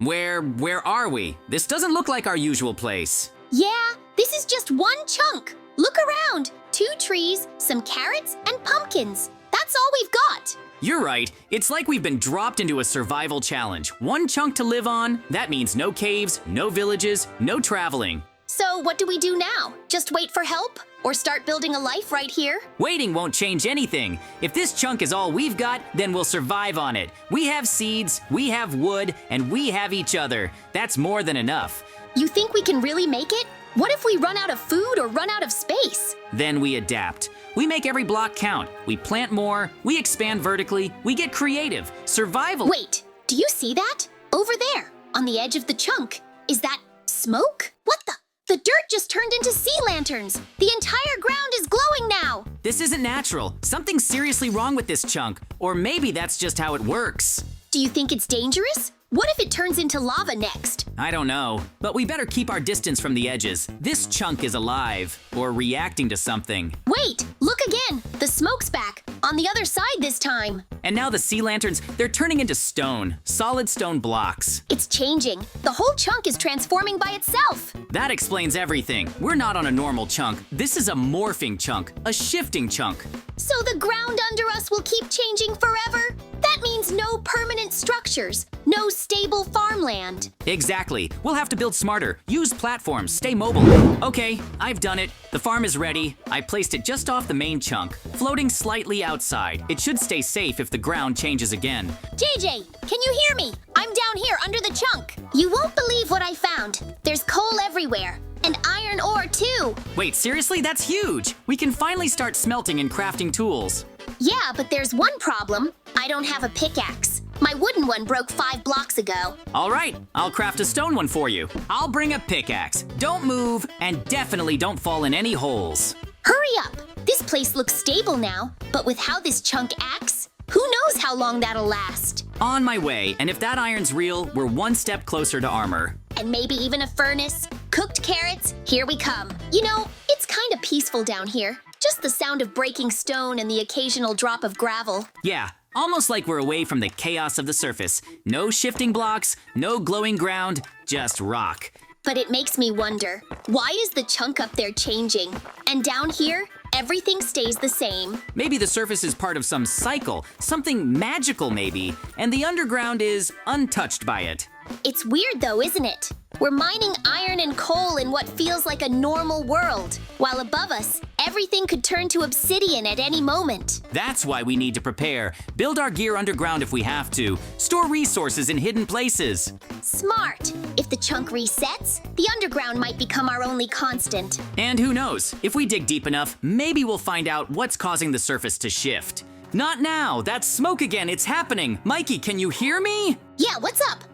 Where are we? This doesn't look like our usual place. Yeah, this is just one chunk. Look around. 2 trees, some carrots, and pumpkins. That's all we've got. You're right. It's like we've been dropped into a survival challenge. One chunk to live on. That means no caves, no villages, no traveling. So what do we do now? Just wait for help? Or start building a life right here? Waiting won't change anything. If this chunk is all we've got, then we'll survive on it. We have seeds, we have wood, and we have each other. That's more than enough. You think we can really make it? What if we run out of food or run out of space? Then we adapt. We make every block count. We plant more, we expand vertically, we get creative. Survival— Wait, do you see that? Over there, on the edge of the chunk. Is that smoke? What the? The dirt just turned into sea lanterns. The entire ground is glowing now. This isn't natural. Something's seriously wrong with this chunk. Or maybe that's just how it works. Do you think it's dangerous? What if it turns into lava next? I don't know, but we better keep our distance from the edges. This chunk is alive, or reacting to something. Wait, look again. The smoke's back, on the other side this time. And now the sea lanterns, they're turning into stone, solid stone blocks. It's changing. The whole chunk is transforming by itself. That explains everything. We're not on a normal chunk. This is a morphing chunk, a shifting chunk. So the ground under us will keep changing forever? That means no permanent structures, no stable farmland. Exactly. We'll have to build smarter, use platforms, stay mobile. Okay, I've done it. The farm is ready. I placed it just off the main chunk, floating slightly outside. It should stay safe if the ground changes again. JJ, can you hear me? I'm down here under the chunk. You won't believe what I found. There's coal everywhere. And iron ore too. Wait, seriously? That's huge! We can finally start smelting and crafting tools. Yeah, but there's one problem. I don't have a pickaxe. My wooden one broke 5 blocks ago. All right, I'll craft a stone one for you. I'll bring a pickaxe. Don't move, and definitely don't fall in any holes. Hurry up! This place looks stable now, but with how this chunk acts, who knows how long that'll last? On my way, and if that iron's real, we're one step closer to armor. And maybe even a furnace. Cooked carrots, here we come. You know, it's kind of peaceful down here. Just the sound of breaking stone and the occasional drop of gravel. Yeah, almost like we're away from the chaos of the surface. No shifting blocks, no glowing ground, just rock. But it makes me wonder, why is the chunk up there changing? And down here, everything stays the same. Maybe the surface is part of some cycle, something magical maybe, and the underground is untouched by it. It's weird though, isn't it? We're mining iron and coal in what feels like a normal world, while above us, everything could turn to obsidian at any moment. That's why we need to prepare. Build our gear underground if we have to. Store resources in hidden places. Smart! If the chunk resets, the underground might become our only constant. And who knows, if we dig deep enough, maybe we'll find out what's causing the surface to shift. Not now! That's smoke again! It's happening! Mikey, can you hear me? Yeah, what's up?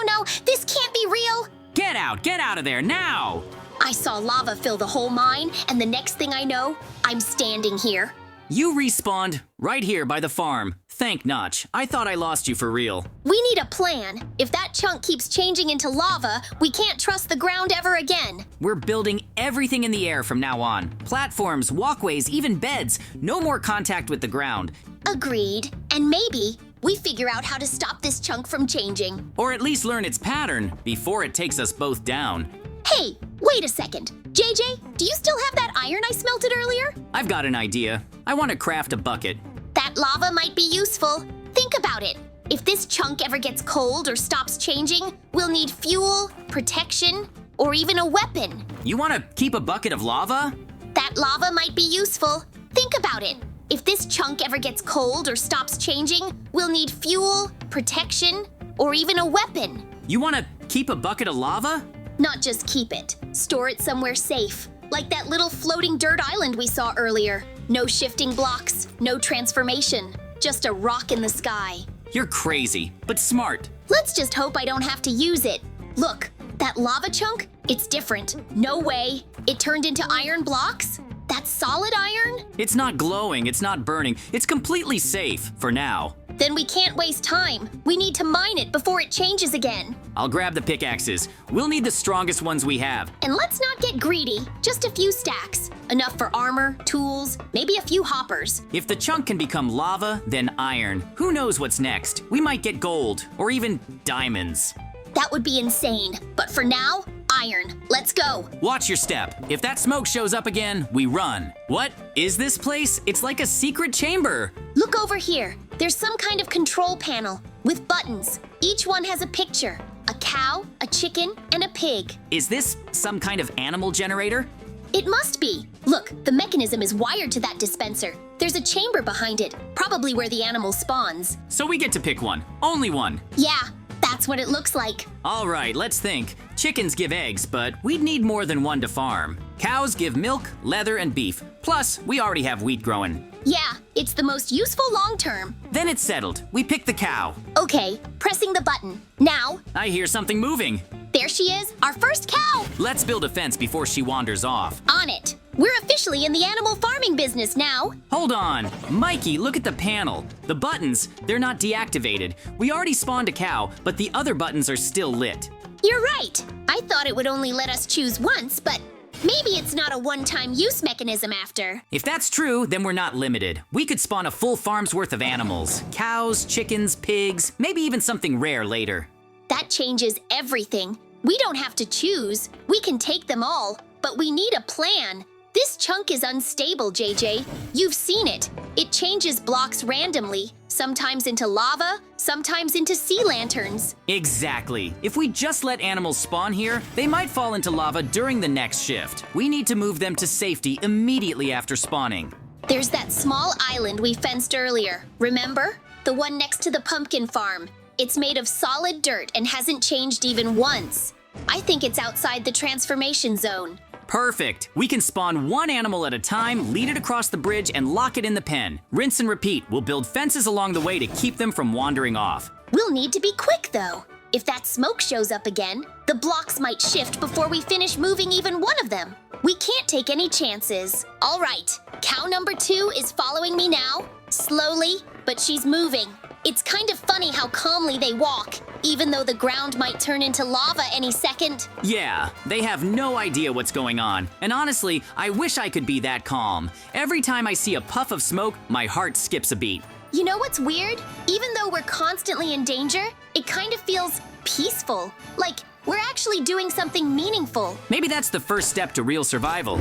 No, this can't be real! Get out of there now! I saw lava fill the whole mine, and the next thing I know, I'm standing here. You respawned right here by the farm. Thank Notch. I thought I lost you for real. We need a plan. If that chunk keeps changing into lava, we can't trust the ground ever again. We're building everything in the air from now on. Platforms, walkways, even beds. No more contact with the ground. Agreed. And maybe we figure out how to stop this chunk from changing. Or at least learn its pattern before it takes us both down. Hey, wait a second. JJ, do you still have that iron I smelted earlier? I've got an idea. I want to craft a bucket. That lava might be useful. Think about it. If this chunk ever gets cold or stops changing, we'll need fuel, protection, or even a weapon. You want to keep a bucket of lava? That lava might be useful. Think about it. If this chunk ever gets cold or stops changing, we'll need fuel, protection, or even a weapon. You want to keep a bucket of lava? Not just keep it. Store it somewhere safe. Like that little floating dirt island we saw earlier. No shifting blocks, no transformation. Just a rock in the sky. You're crazy, but smart. Let's just hope I don't have to use it. Look, that lava chunk, it's different. No way. It turned into iron blocks? That's solid iron? It's not glowing, it's not burning. It's completely safe, for now. Then we can't waste time. We need to mine it before it changes again. I'll grab the pickaxes. We'll need the strongest ones we have. And let's not get greedy. Just a few stacks. Enough for armor, tools, maybe a few hoppers. If the chunk can become lava, then iron. Who knows what's next? We might get gold, or even diamonds. That would be insane. But for now, iron. Let's go. Watch your step. If that smoke shows up again, we run. What is this place? It's like a secret chamber. Look over here. There's some kind of control panel with buttons. Each one has a picture. A cow, a chicken, and a pig. Is this some kind of animal generator? It must be. Look, the mechanism is wired to that dispenser. There's a chamber behind it, probably where the animal spawns. So we get to pick one. Only one. Yeah, that's what it looks like. All right, let's think. Chickens give eggs, but we'd need more than one to farm. Cows give milk, leather, and beef. Plus, we already have wheat growing. Yeah, it's the most useful long term. Then it's settled. We pick the cow. Okay, pressing the button. Now, I hear something moving. there she is, our first cow. Let's build a fence before she wanders off. On it. We're officially in the animal farming business now. Hold on. Mikey, look at the panel. The buttons, they're not deactivated. We already spawned a cow, but the other buttons are still lit. You're right. I thought it would only let us choose once, but maybe it's not a one-time use mechanism after. If that's true, then we're not limited. We could spawn a full farm's worth of animals. Cows, chickens, pigs, maybe even something rare later. That changes everything. We don't have to choose. We can take them all, but we need a plan. This chunk is unstable, JJ. You've seen it. It changes blocks randomly, sometimes into lava, sometimes into sea lanterns. Exactly. If we just let animals spawn here, they might fall into lava during the next shift. We need to move them to safety immediately after spawning. There's that small island we fenced earlier. Remember? The one next to the pumpkin farm. It's made of solid dirt and hasn't changed even once. I think it's outside the transformation zone. Perfect. We can spawn one animal at a time, lead it across the bridge, and lock it in the pen. Rinse and repeat. We'll build fences along the way to keep them from wandering off. We'll need to be quick, though. If that smoke shows up again, the blocks might shift before we finish moving even one of them. We can't take any chances. All right, cow number 2 is following me now. Slowly, but she's moving. It's kind of funny how calmly they walk, even though the ground might turn into lava any second. Yeah, they have no idea what's going on. And honestly, I wish I could be that calm. Every time I see a puff of smoke, my heart skips a beat. You know what's weird? Even though we're constantly in danger, it kind of feels peaceful. Like we're actually doing something meaningful. Maybe that's the first step to real survival.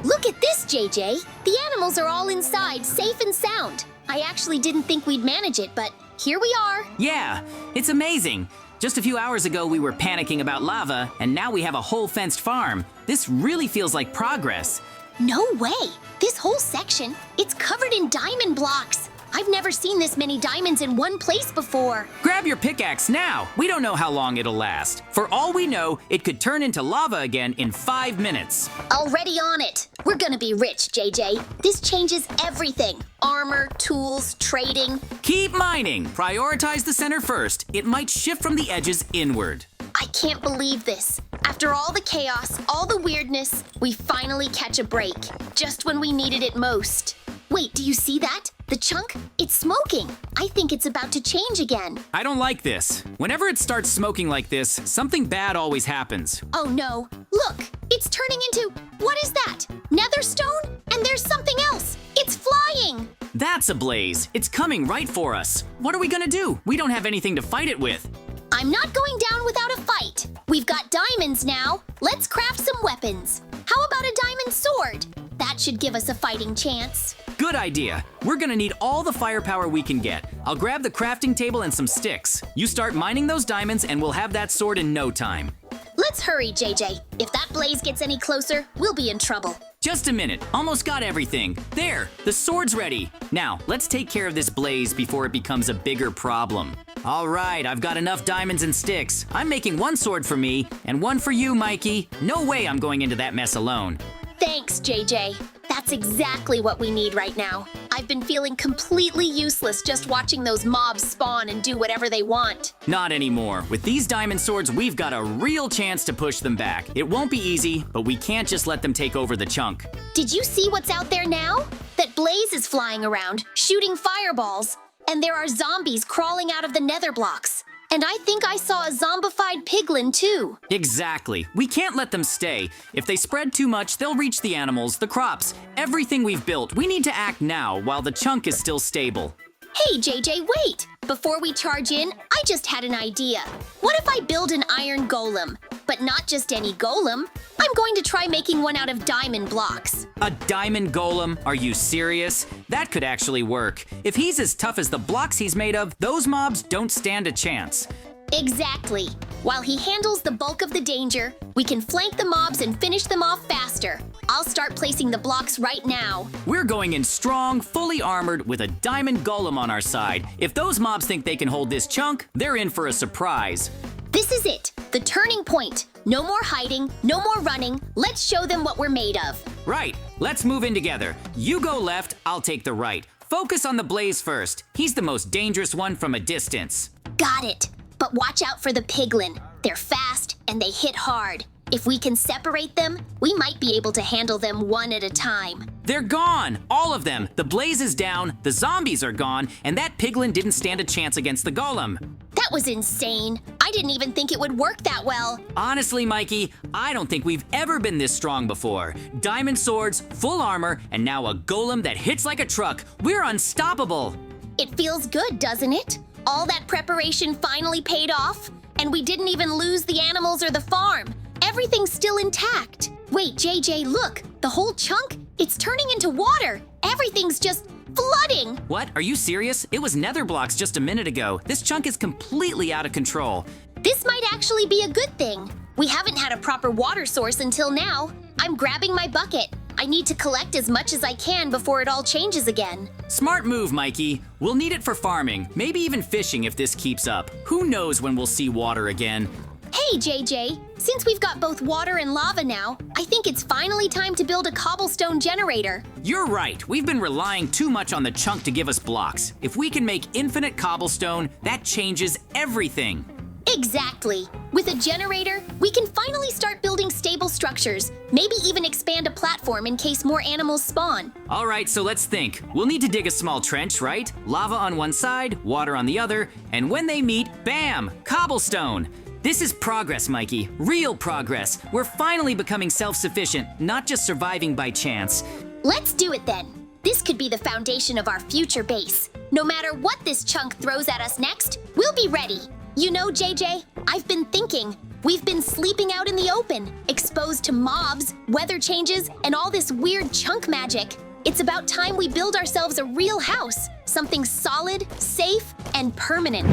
Look at this, JJ. The animals are all inside, safe and sound. I actually didn't think we'd manage it, but here we are. Yeah, it's amazing. Just a few hours ago, we were panicking about lava, and now we have a whole fenced farm. This really feels like progress. No way. This whole section, it's covered in diamond blocks. I've never seen this many diamonds in one place before. Grab your pickaxe now. We don't know how long it'll last. For all we know, it could turn into lava again in 5 minutes. Already on it. We're gonna be rich, JJ. This changes everything. Armor, tools, trading. Keep mining. Prioritize the center first. It might shift from the edges inward. I can't believe this. After all the chaos, all the weirdness, we finally catch a break. Just when we needed it most. Wait, do you see that? The chunk? It's smoking. I think it's about to change again. I don't like this. Whenever it starts smoking like this, something bad always happens. Oh no. Look, it's turning into, what is that? Nether stone? And there's something else. It's flying. That's a blaze. It's coming right for us. What are we gonna do? We don't have anything to fight it with. I'm not going down without a fight. We've got diamonds now. Let's craft some weapons. How about a diamond sword? That should give us a fighting chance. Good idea. We're gonna need all the firepower we can get. I'll grab the crafting table and some sticks. You start mining those diamonds and we'll have that sword in no time. Let's hurry, JJ. If that blaze gets any closer, we'll be in trouble. Just a minute. Almost got everything. There, the sword's ready. Now, let's take care of this blaze before it becomes a bigger problem. All right, I've got enough diamonds and sticks. I'm making one sword for me and one for you, Mikey. No way I'm going into that mess alone. Thanks, JJ. That's exactly what we need right now. I've been feeling completely useless just watching those mobs spawn and do whatever they want. Not anymore. With these diamond swords, we've got a real chance to push them back. It won't be easy, but we can't just let them take over the chunk. Did you see what's out there now? That blaze is flying around, shooting fireballs. And there are zombies crawling out of the nether blocks. And I think I saw a zombified piglin too. Exactly. We can't let them stay. If they spread too much, they'll reach the animals, the crops, everything we've built. We need to act now while the chunk is still stable. Hey, JJ, wait! Before we charge in, I just had an idea. What if I build an iron golem? But not just any golem. I'm going to try making one out of diamond blocks. A diamond golem? Are you serious? That could actually work. If he's as tough as the blocks he's made of, those mobs don't stand a chance. Exactly. While he handles the bulk of the danger, we can flank the mobs and finish them off faster. I'll start placing the blocks right now. We're going in strong, fully armored, with a diamond golem on our side. If those mobs think they can hold this chunk, they're in for a surprise. This is it, the turning point. No more hiding, no more running. Let's show them what we're made of. Right, let's move in together. You go left, I'll take the right. Focus on the blaze first. He's the most dangerous one from a distance. Got it. But watch out for the piglin. They're fast and they hit hard. If we can separate them, we might be able to handle them one at a time. They're gone! All of them! The blaze is down, the zombies are gone, and that piglin didn't stand a chance against the golem. That was insane. I didn't even think it would work that well. Honestly, Mikey, I don't think we've ever been this strong before. Diamond swords, full armor, and now a golem that hits like a truck. We're unstoppable! It feels good, doesn't it? All that preparation finally paid off, and we didn't even lose the animals or the farm. Everything's still intact. Wait, JJ, look! The whole chunk, it's turning into water. Everything's just flooding. What? Are you serious? It was nether blocks just a minute ago. This chunk is completely out of control. This might actually be a good thing. We haven't had a proper water source until now. I'm grabbing my bucket. I need to collect as much as I can before it all changes again. Smart move, Mikey. We'll need it for farming, maybe even fishing if this keeps up. Who knows when we'll see water again? Hey, JJ, since we've got both water and lava now, I think it's finally time to build a cobblestone generator. You're right. We've been relying too much on the chunk to give us blocks. If we can make infinite cobblestone, that changes everything. Exactly. With a generator, we can finally start building stable structures, maybe even expand a platform in case more animals spawn. All right, so let's think. We'll need to dig a small trench, right? Lava on one side, water on the other, and when they meet, bam, cobblestone. This is progress, Mikey. Real progress. We're finally becoming self-sufficient, not just surviving by chance. Let's do it then. This could be the foundation of our future base. No matter what this chunk throws at us next, we'll be ready. You know, JJ, I've been thinking. We've been sleeping out in the open, exposed to mobs, weather changes, and all this weird chunk magic. It's about time we build ourselves a real house, something solid, safe, and permanent.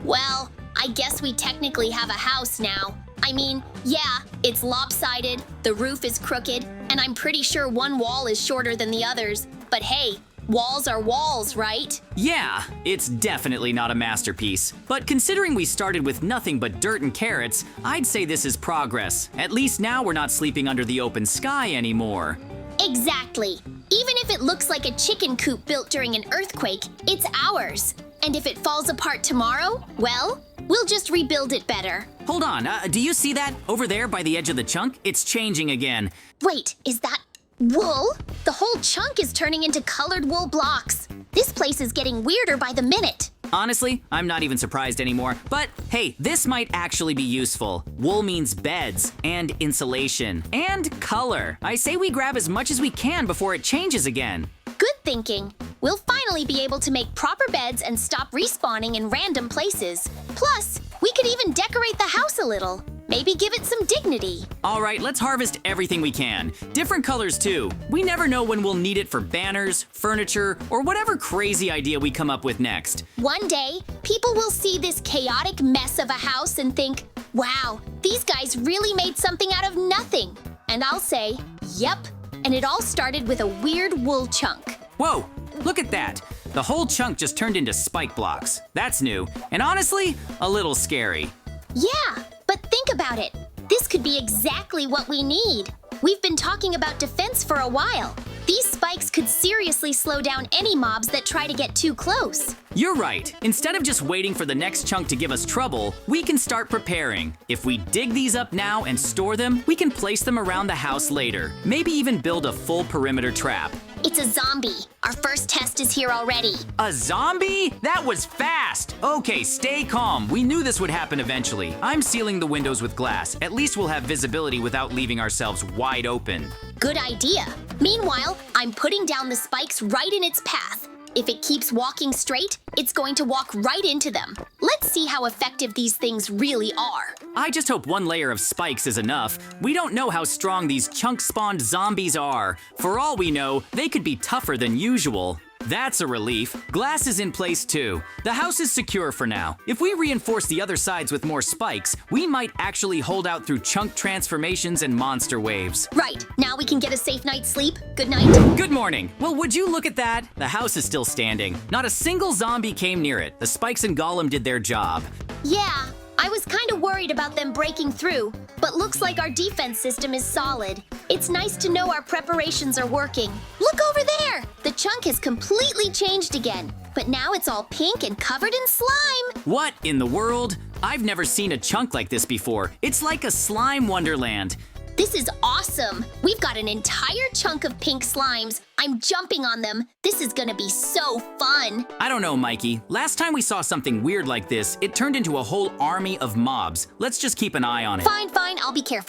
Well, I guess we technically have a house now. I mean, yeah, it's lopsided, the roof is crooked, and I'm pretty sure one wall is shorter than the others. But hey, walls are walls, right? Yeah, it's definitely not a masterpiece. But considering we started with nothing but dirt and carrots, I'd say this is progress. At least now we're not sleeping under the open sky anymore. Exactly. Even if it looks like a chicken coop built during an earthquake, it's ours. And if it falls apart tomorrow, well, we'll just rebuild it better. Hold on, do you see that? Over there by the edge of the chunk? It's changing again. Wait, is that wool? The whole chunk is turning into colored wool blocks. This place is getting weirder by the minute. Honestly, I'm not even surprised anymore. But hey, this might actually be useful. Wool means beds, and insulation, and color. I say we grab as much as we can before it changes again. Good thinking. We'll finally be able to make proper beds and stop respawning in random places. Plus, we could even decorate the house a little. Maybe give it some dignity. All right, let's harvest everything we can. Different colors too. We never know when we'll need it for banners, furniture, or whatever crazy idea we come up with next. One day, people will see this chaotic mess of a house and think, wow, these guys really made something out of nothing. And I'll say, yep, and it all started with a weird wool chunk. Whoa, look at that. The whole chunk just turned into spike blocks. That's new, and honestly, a little scary. Yeah, but think about it. This could be exactly what we need. We've been talking about defense for a while. These spikes could seriously slow down any mobs that try to get too close. You're right. Instead of just waiting for the next chunk to give us trouble, we can start preparing. If we dig these up now and store them, we can place them around the house later. Maybe even build a full perimeter trap. It's a zombie. Our first test is here already. A zombie? That was fast! Okay, stay calm. We knew this would happen eventually. I'm sealing the windows with glass. At least we'll have visibility without leaving ourselves wide open. Good idea. Meanwhile, I'm putting down the spikes right in its path. If it keeps walking straight, it's going to walk right into them. Let's see how effective these things really are. I just hope one layer of spikes is enough. We don't know how strong these chunk-spawned zombies are. For all we know, they could be tougher than usual. That's a relief. Glass is in place too. The house is secure for now. If we reinforce the other sides with more spikes, we might actually hold out through chunk transformations and monster waves. Right, now we can get a safe night's sleep. Good night. Good morning. Well, would you look at that? The house is still standing. Not a single zombie came near it. The spikes and golem did their job. Yeah, I was kind of worried about them breaking through, but looks like our defense system is solid. It's nice to know our preparations are working. Look over there! The chunk has completely changed again, but now it's all pink and covered in slime. What in the world? I've never seen a chunk like this before. It's like a slime wonderland. This is awesome! We've got an entire chunk of pink slimes. I'm jumping on them. This is gonna be so fun. I don't know, Mikey. Last time we saw something weird like this, it turned into a whole army of mobs. Let's just keep an eye on it. Fine, I'll be careful.